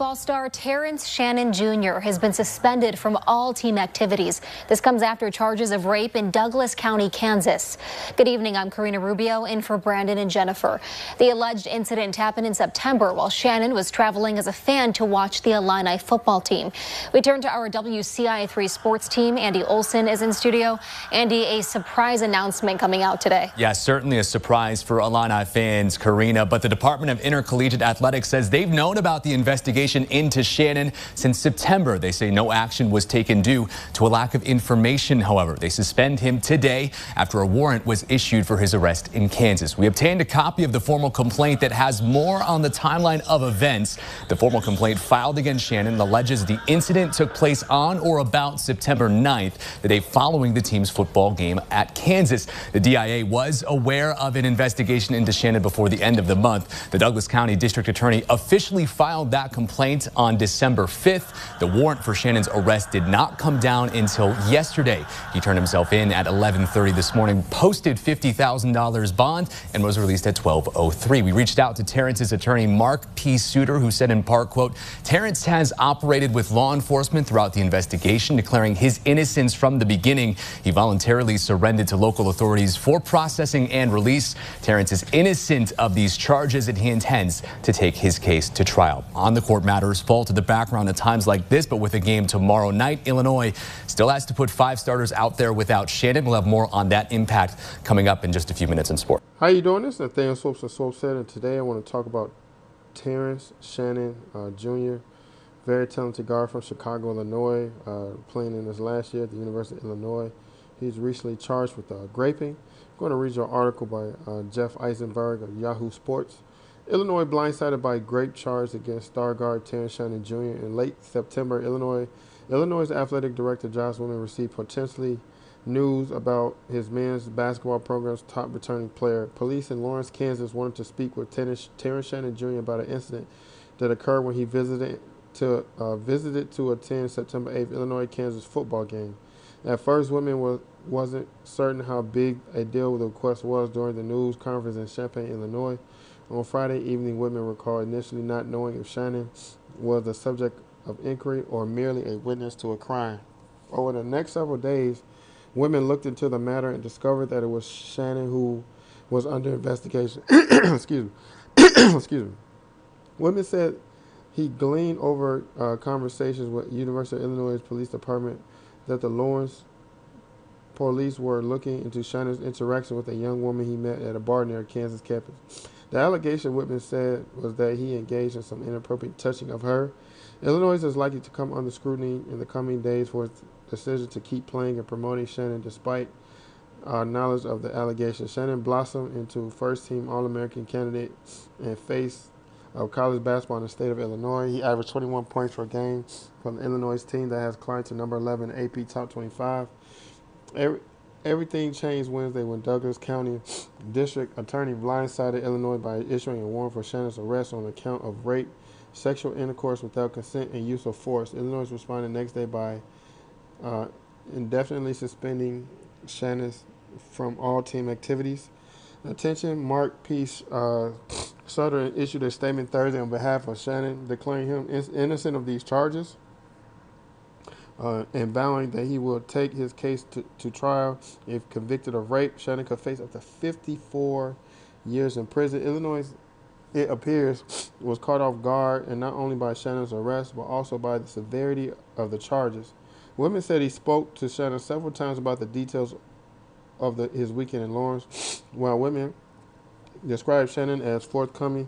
Football star Terrence Shannon Jr. has been suspended from all team activities. This comes after charges of rape in Douglas County, Kansas. Good evening, I'm Karina Rubio in for Brandon and Jennifer. The alleged incident happened in September while Shannon was traveling as a fan to watch the Illini football team. We turn to our WCIA3 sports team. Andy Olson is in studio. Andy, a surprise announcement coming out today. Yeah, certainly a surprise for Illini fans, Karina, but the Department of Intercollegiate Athletics says they've known about the investigation into Shannon since September. They say no action was taken due to a lack of information. However, they suspend him today after a warrant was issued for his arrest in Kansas. We obtained a copy of the formal complaint that has more on the timeline of events. The formal complaint filed against Shannon alleges the incident took place on or about September 9th, the day following the team's football game at Kansas. The DIA was aware of an investigation into Shannon before the end of the month. The Douglas County District Attorney officially filed that complaint on December 5th. The warrant for Shannon's arrest did not come down until yesterday. He turned himself in at 11:30 this morning, posted $50,000 bond, and was released at 12:03. We reached out to Terrence's attorney, Mark P. Suter, who said in part, quote, Terrence has operated with law enforcement throughout the investigation, declaring his innocence from the beginning. He voluntarily surrendered to local authorities for processing and release. Terrence is innocent of these charges, and he intends to take his case to trial. On the court matters fall to the background at times like this, but with a game tomorrow night, Illinois still has to put 5 starters out there without Shannon. We'll have more on that impact coming up in just a few minutes in sport. How you doing? This is Nathaniel Swopes of Swopes, and today I want to talk about Terrence Shannon Jr., very talented guard from Chicago, Illinois, playing in his last year at the University of Illinois. He's recently charged with graping. I'm going to read you an article by Jeff Eisenberg of Yahoo Sports. Illinois blindsided by grape charge against star guard Terrence Shannon Jr. In late September, Illinois' athletic director Josh Woman received potentially news about his men's basketball program's top returning player. Police in Lawrence, Kansas wanted to speak with Terrence Shannon Jr. about an incident that occurred when he visited to attend September 8th Illinois-Kansas football game. At first, Women wasn't certain how big a deal the request was during the news conference in Champaign, Illinois. On Friday evening, Women recalled initially not knowing if Shannon was the subject of inquiry or merely a witness to a crime. Over the next several days, Women looked into the matter and discovered that it was Shannon who was under investigation. Excuse me. Excuse me. Women said he gleaned over conversations with University of Illinois Police Department that the Lawrence police were looking into Shannon's interaction with a young woman he met at a bar near Kansas campus. The allegation Whitman said was that he engaged in some inappropriate touching of her. Illinois is likely to come under scrutiny in the coming days for its decision to keep playing and promoting Shannon despite knowledge of the allegation. Shannon blossomed into first-team All-American candidate and face of college basketball in the state of Illinois. He averaged 21 points per game for the Illinois team that has climbed to number 11 AP Top 25. Everything changed Wednesday when Douglas County District Attorney blindsided Illinois by issuing a warrant for Shannon's arrest on account of rape, sexual intercourse without consent, and use of force. Illinois responded next day by indefinitely suspending Shannon from all team activities. Attention, Mark P. Sutter issued a statement Thursday on behalf of Shannon, declaring him innocent of these charges and vowing that he will take his case to trial. If convicted of rape, Shannon could face up to 54 years in prison. Illinois, it appears, was caught off guard, and not only by Shannon's arrest, but also by the severity of the charges. Women said he spoke to Shannon several times about the details of his weekend in Lawrence, while Women described Shannon as forthcoming.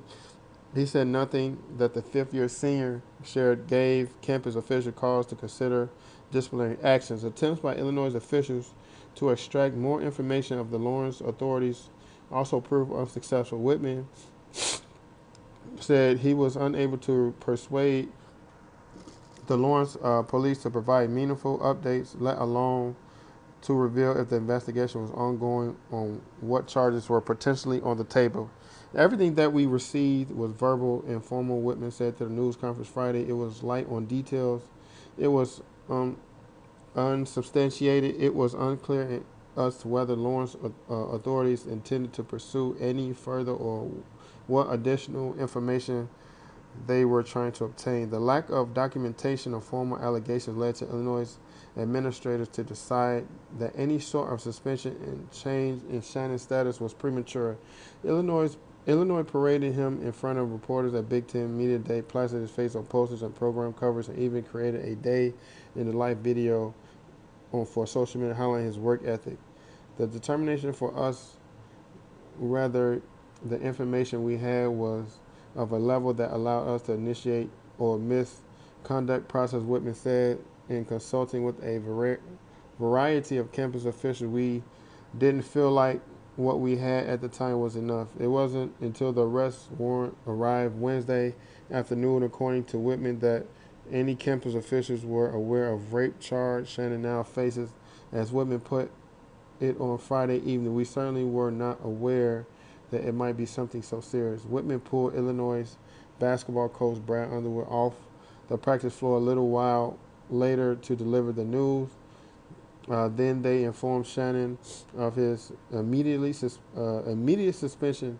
He said nothing that the fifth-year senior shared gave campus officials cause to consider disciplinary actions. Attempts by Illinois officials to extract more information of the Lawrence authorities also proved unsuccessful. Whitman said he was unable to persuade the Lawrence police to provide meaningful updates, let alone to reveal if the investigation was ongoing on what charges were potentially on the table. Everything that we received was verbal and formal, Whitman said to the news conference Friday. It was light on details. It was unsubstantiated. It was unclear as to whether Lawrence authorities intended to pursue any further or what additional information they were trying to obtain. The lack of documentation of formal allegations led to Illinois administrators to decide that any sort of suspension and change in Shannon's status was premature. Illinois paraded him in front of reporters at Big Ten Media Day, plastered his face on posters and program covers, and even created a day in the life video for social media highlighting his work ethic. The determination for us, rather, the information we had was of a level that allowed us to initiate or misconduct process, Whitman said. In consulting with a variety of campus officials, we didn't feel like what we had at the time was enough. It wasn't until the arrest warrant arrived Wednesday afternoon, according to Whitman, that any campus officials were aware of rape charge Shannon now faces. As Whitman put it on Friday evening, we certainly were not aware that it might be something so serious. Whitman pulled Illinois basketball coach Brad Underwood off the practice floor a little while later to deliver the news. Then they informed Shannon of his immediate suspension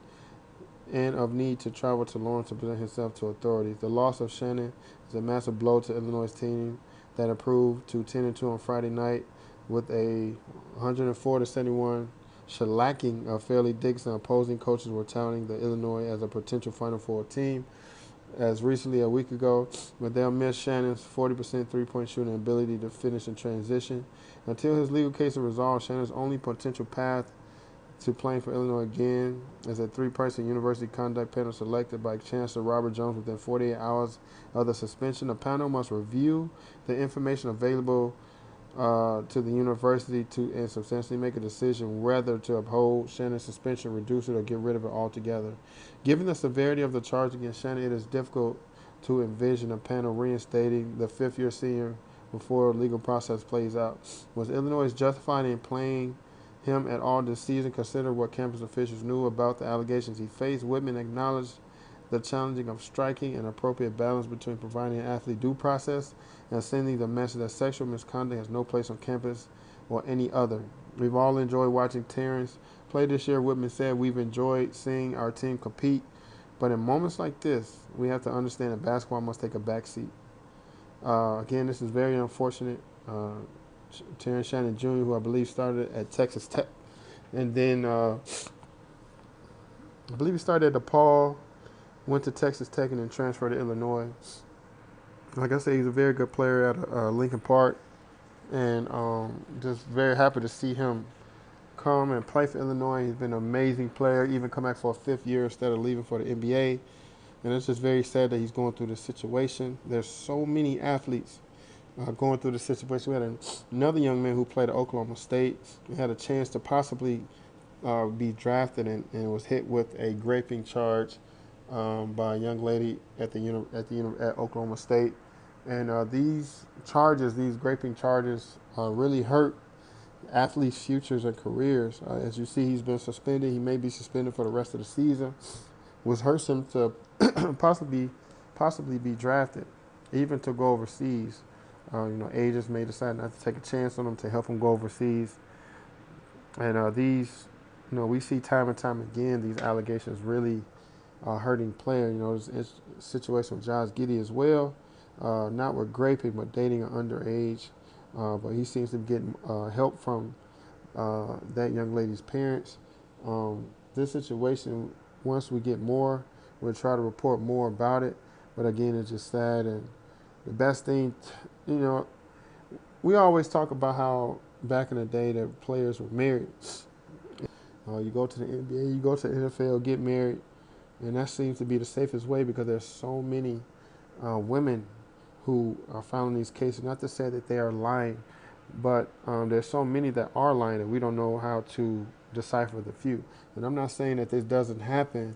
and of need to travel to Lawrence to present himself to authorities. The loss of Shannon is a massive blow to Illinois' team that improved to 10-2 on Friday night with a 104-71 shellacking of Fairleigh Dickinson. Opposing coaches were touting the Illinois as a potential Final Four team as recently a week ago, but they'll miss Shannon's 40% three-point shooting ability to finish in transition. Until his legal case is resolved, Shannon's only potential path to playing for Illinois again is a three-person university conduct panel selected by Chancellor Robert Jones within 48 hours of the suspension. The panel must review the information available to the university and substantially make a decision whether to uphold Shannon's suspension, reduce it, or get rid of it altogether. Given the severity of the charge against Shannon, it is difficult to envision a panel reinstating the fifth-year senior before the legal process plays out. Was Illinois justified in playing him at all this season, consider what campus officials knew about the allegations he faced? Whitman acknowledged the challenging of striking an appropriate balance between providing an athlete due process and sending the message that sexual misconduct has no place on campus or any other. We've all enjoyed watching Terrence play this year. Whitman said, we've enjoyed seeing our team compete, but in moments like this, we have to understand that basketball must take a backseat. Again, this is very unfortunate. Terrence Shannon Jr., who I believe started at Texas Tech, and then I believe he started at DePaul, went to Texas Tech, and then transferred to Illinois. Like I said, he's a very good player at Lincoln Park, and just very happy to see him come and play for Illinois. He's been an amazing player, even come back for a fifth year instead of leaving for the NBA. And it's just very sad that he's going through this situation. There's so many athletes going through this situation. We had another young man who played at Oklahoma State. He had a chance to possibly be drafted and was hit with a raping charge by a young lady at Oklahoma State. And these raping charges really hurt athletes' futures and careers. As you see, he's been suspended. He may be suspended for the rest of the season, which hurts him to possibly be drafted, even to go overseas. Agents may decide not to take a chance on him to help him go overseas. And we see time and time again these allegations really hurting players. There's a situation with Josh Giddey as well, not with raping, but dating an underage. But he seems to be getting help from that young lady's parents. This situation, once we get more, we'll try to report more about it. But again, it's just sad. And the best thing, we always talk about how back in the day that players were married. You go to the NBA, you go to the NFL, get married, and that seems to be the safest way because there's so many women who are found in these cases. Not to say that they are lying, but there's so many that are lying that we don't know how to decipher the few. And I'm not saying that this doesn't happen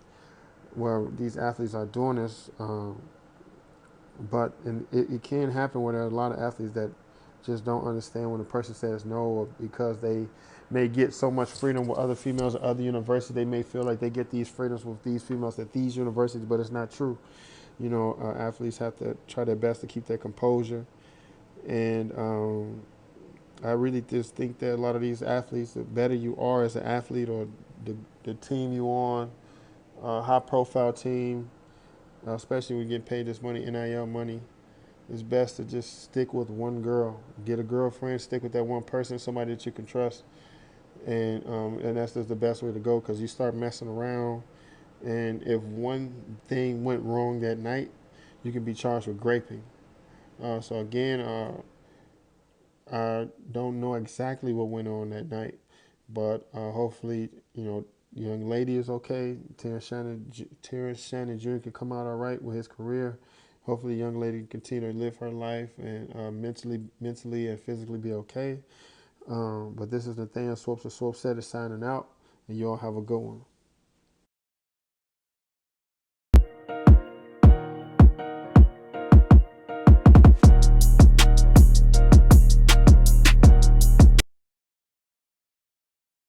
where these athletes are doing this, but it can happen where there are a lot of athletes that just don't understand when a person says no, or because they may get so much freedom with other females at other universities, they may feel like they get these freedoms with these females at these universities, but it's not true. Athletes have to try their best to keep their composure. And I really just think that a lot of these athletes, the better you are as an athlete or the team you on, high-profile team, especially when you get paid this money, NIL money. It's best to just stick with one girl. Get a girlfriend, stick with that one person, somebody that you can trust, and that's just the best way to go. Because you start messing around, and if one thing went wrong that night, you can be charged with raping. So again, I don't know exactly what went on that night, but hopefully, young lady is okay. Terrence Shannon Jr. can come out all right with his career. Hopefully, young lady can continue to live her life and mentally and physically be okay. But this is Nathaniel Swopes of Swope Set is signing out, and you all have a good one.